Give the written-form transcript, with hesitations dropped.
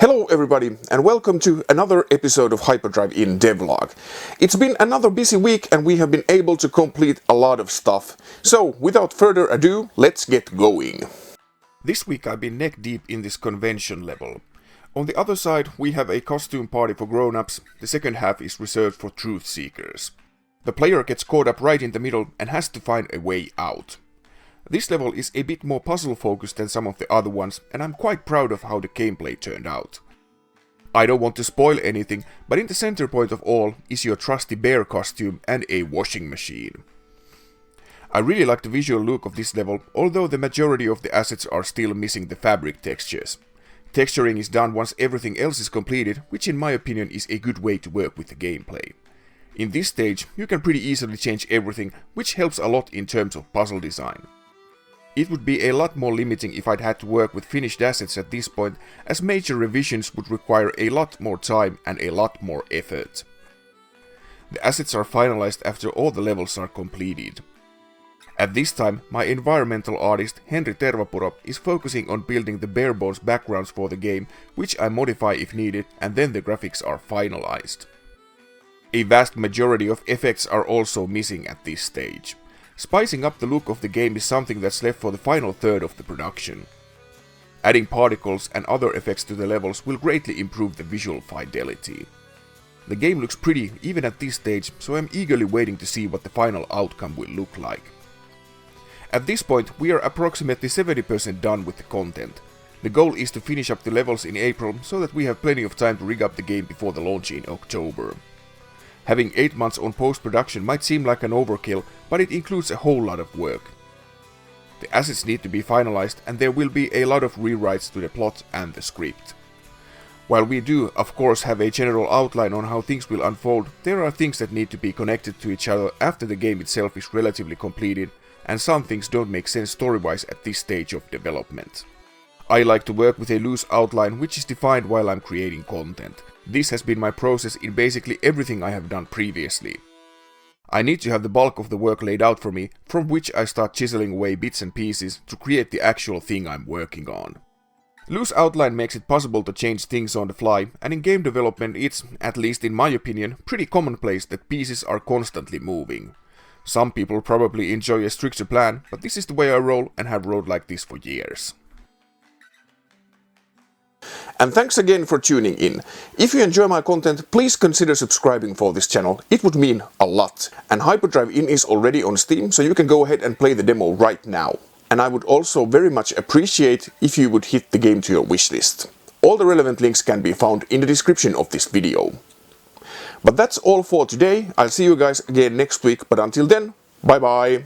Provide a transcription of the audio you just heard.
Hello everybody and welcome to another episode of Hyperdrive Inn Devlog. It's been another busy week and we have been able to complete a lot of stuff. So without further ado, let's get going. This week I've been neck deep in this convention level. On the other side we have a costume party for grown-ups, the second half is reserved for truth seekers. The player gets caught up right in the middle and has to find a way out. This level is a bit more puzzle focused than some of the other ones, and I'm quite proud of how the gameplay turned out. I don't want to spoil anything, but in the center point of all is your trusty bear costume and a washing machine. I really like the visual look of this level, although the majority of the assets are still missing the fabric textures. Texturing is done once everything else is completed, which in my opinion is a good way to work with the gameplay. In this stage, you can pretty easily change everything, which helps a lot in terms of puzzle design. It would be a lot more limiting if I'd had to work with finished assets at this point, as major revisions would require a lot more time and a lot more effort. The assets are finalized after all the levels are completed. At this time, my environmental artist Henri Tervapuro is focusing on building the bare bones backgrounds for the game, which I modify if needed, and then the graphics are finalized. A vast majority of effects are also missing at this stage. Spicing up the look of the game is something that's left for the final third of the production. Adding particles and other effects to the levels will greatly improve the visual fidelity. The game looks pretty even at this stage, so I'm eagerly waiting to see what the final outcome will look like. At this point we are approximately 70% done with the content. The goal is to finish up the levels in April so that we have plenty of time to rig up the game before the launch in October. Having 8 months on post-production might seem like an overkill, but it includes a whole lot of work. The assets need to be finalized and there will be a lot of rewrites to the plot and the script. While we do, of course, have a general outline on how things will unfold, there are things that need to be connected to each other after the game itself is relatively completed, and some things don't make sense story-wise at this stage of development. I like to work with a loose outline which is defined while I'm creating content. This has been my process in basically everything I have done previously. I need to have the bulk of the work laid out for me, from which I start chiseling away bits and pieces to create the actual thing I'm working on. Loose outline makes it possible to change things on the fly, and in game development it's, at least in my opinion, pretty commonplace that pieces are constantly moving. Some people probably enjoy a stricter plan, but this is the way I roll and have rolled like this for years. And thanks again for tuning in. If you enjoy my content, please consider subscribing for this channel. It would mean a lot. And Hyperdrive Inn is already on Steam, so you can go ahead and play the demo right now. And I would also very much appreciate if you would hit the game to your wishlist. All the relevant links can be found in the description of this video. But that's all for today. I'll see you guys again next week, but until then, bye bye!